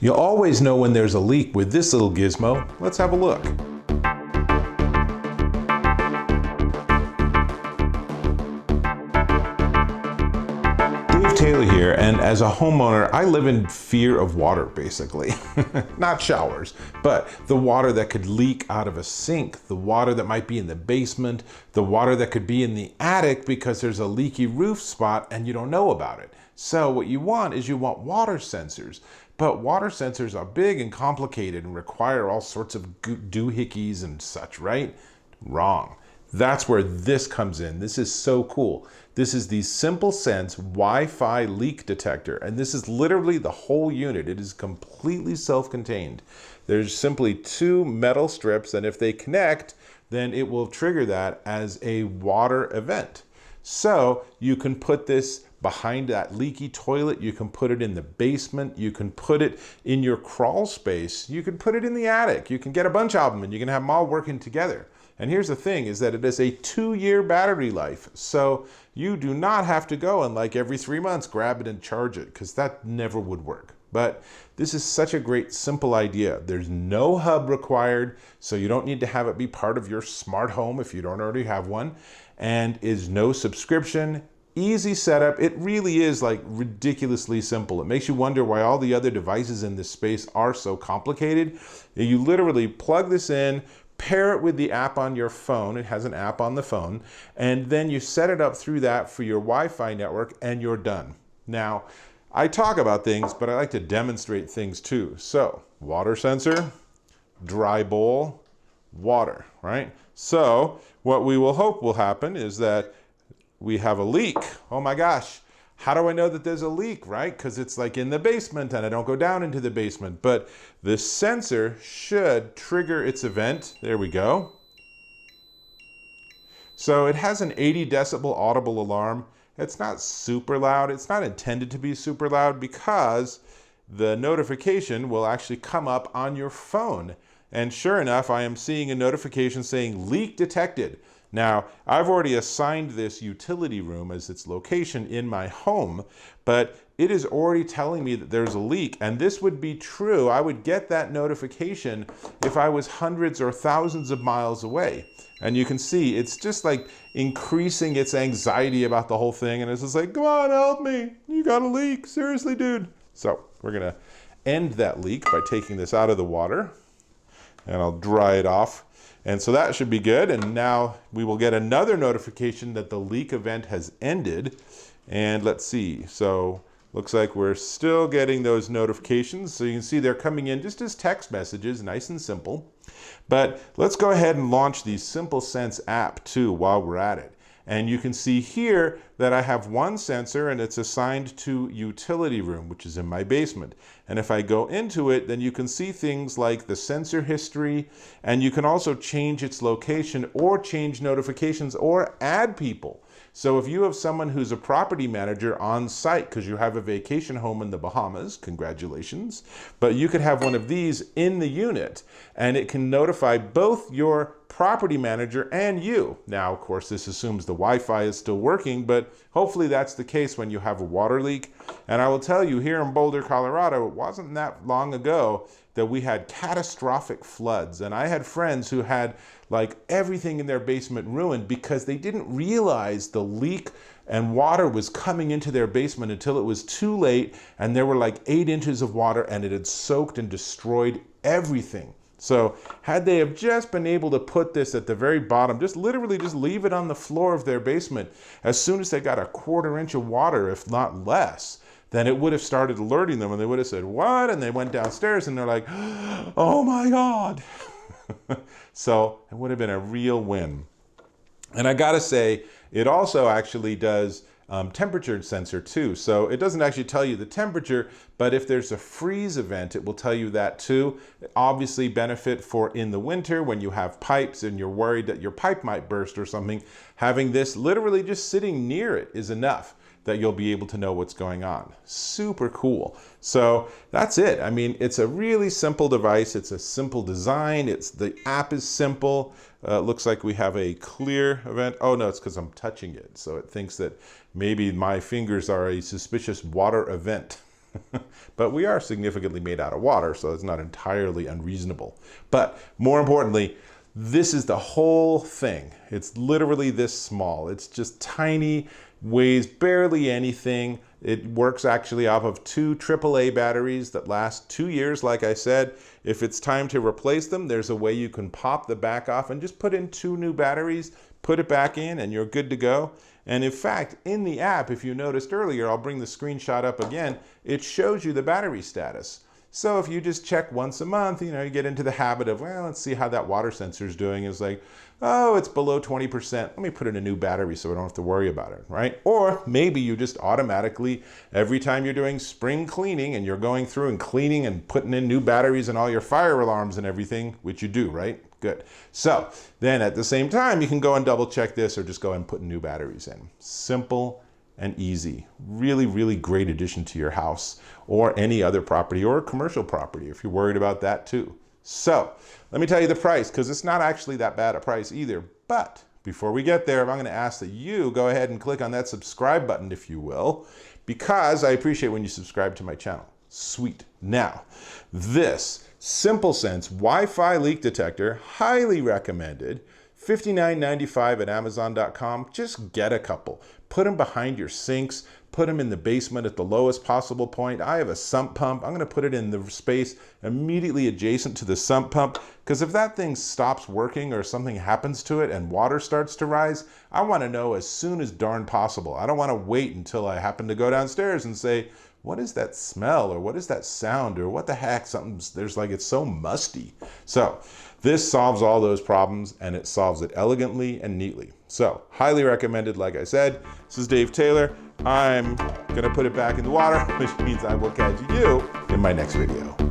You'll always know when there's a leak with this little gizmo. Let's have a look. Dave Taylor here, and as a homeowner, I live in fear of water, basically. Not showers, but the water that could leak out of a sink, the water that might be in the basement, the water that could be in the attic because there's a leaky roof spot and you don't know about it. So what you want is you want water sensors. But water sensors are big and complicated and require all sorts of doohickeys and such, right? Wrong. That's where this comes in. This is so cool. This is the SimpleSence Wi-Fi Leak Detector, and this is literally the whole unit. It is completely self-contained. There's simply two metal strips, and if they connect, then it will trigger that as a water event. So you can put this behind that leaky toilet, you can put it in the basement, you can put it in your crawl space, you can put it in the attic, you can get a bunch of them and you can have them all working together. And here's the thing, is that it is a 2-year battery life. So you do not have to go and like every 3 months grab it and charge it, because that never would work. But this is such a great, simple idea. There's no hub required, so you don't need to have it be part of your smart home if you don't already have one, and is no subscription. Easy setup. It really is like ridiculously simple. It makes you wonder why all the other devices in this space are so complicated. You literally plug this in, pair it with the app on your phone. It has an app on the phone, and then you set it up through that for your Wi-Fi network and you're done. Now, I talk about things, but I like to demonstrate things too. So, water sensor, dry bowl, water, right? So, what we will hope will happen is that we have a leak. Oh my gosh, how do I know that there's a leak, right? Because it's like in the basement and I don't go down into the basement. But this sensor should trigger its event. There we go. So it has an 80 decibel audible alarm. It's not super loud. It's not intended to be super loud because the notification will actually come up on your phone. And sure enough, I am seeing a notification saying leak detected. Now, I've already assigned this utility room as its location in my home, but it is already telling me that there's a leak, and this would be true. I would get that notification if I was hundreds or thousands of miles away. And you can see it's just like increasing its anxiety about the whole thing, and it's just like, come on, help me. You got a leak. Seriously, dude. So we're going to end that leak by taking this out of the water, and I'll dry it off. And so that should be good. And now we will get another notification that the leak event has ended. And let's see. So looks like we're still getting those notifications. So you can see they're coming in just as text messages, nice and simple. But let's go ahead and launch the SimpleSence app too while we're at it. And you can see here that I have one sensor and it's assigned to utility room, which is in my basement. And if I go into it, then you can see things like the sensor history, and you can also change its location or change notifications or add people. So if you have someone who's a property manager on site because you have a vacation home in the Bahamas, congratulations, but you could have one of these in the unit and it can notify both your property manager and you. Now, of course, this assumes the Wi-Fi is still working, but hopefully that's the case when you have a water leak. And I will tell you, here in Boulder, Colorado, it wasn't that long ago that we had catastrophic floods. And I had friends who had like everything in their basement ruined because they didn't realize the leak and water was coming into their basement until it was too late, and there were like 8 inches of water and it had soaked and destroyed everything. So had they have just been able to put this at the very bottom, just literally just leave it on the floor of their basement, as soon as they got a 1/4 inch of water, if not less, then it would have started alerting them and they would have said, what? And they went downstairs and they're like, oh my God. So it would have been a real win. And I gotta say, it also actually does temperature sensor too. So it doesn't actually tell you the temperature, but if there's a freeze event, it will tell you that too. Obviously benefit for in the winter when you have pipes and you're worried that your pipe might burst or something. Having this literally just sitting near it is enough that you'll be able to know what's going on. Super cool. So that's it. I mean, it's a really simple device. It's a simple design. The app is simple. Looks like we have a clear event. Oh no, it's because I'm touching it. So it thinks that maybe my fingers are a suspicious water event. But we are significantly made out of water, so it's not entirely unreasonable. But more importantly, this is the whole thing. It's literally this small. It's just tiny, weighs barely anything. It works actually off of 2 AAA batteries that last 2 years, like I said. If it's time to replace them, there's a way you can pop the back off and just put in 2 new batteries, put it back in, and you're good to go. And in fact, in the app, if you noticed earlier, I'll bring the screenshot up again, it shows you the battery status. So if you just check once a month, you get into the habit of, well, let's see how that water sensor is doing. It's like, oh, it's below 20%. Let me put in a new battery so I don't have to worry about it, right? Or maybe you just automatically, every time you're doing spring cleaning and you're going through and cleaning and putting in new batteries and all your fire alarms and everything, which you do, right? Good. So then at the same time, you can go and double check this or just go and put new batteries in. Simple and easy. Really, really great addition to your house or any other property or commercial property if you're worried about that too. So let me tell you the price, because it's not actually that bad a price either. But before we get there, I'm going to ask that you go ahead and click on that subscribe button, if you will, because I appreciate when you subscribe to my channel. Sweet. Now, this SimpleSence Wi-Fi Leak Detector, highly recommended. $59.95 at Amazon.com. Just get a couple. Put them behind your sinks. Put them in the basement at the lowest possible point. I have a sump pump. I'm going to put it in the space immediately adjacent to the sump pump, because if that thing stops working or something happens to it and water starts to rise, I want to know as soon as darn possible. I don't want to wait until I happen to go downstairs and say, what is that smell, or what is that sound, or what the heck, it's so musty. So this solves all those problems, and it solves it elegantly and neatly. So highly recommended, like I said. This is Dave Taylor. I'm gonna put it back in the water, which means I will catch you in my next video.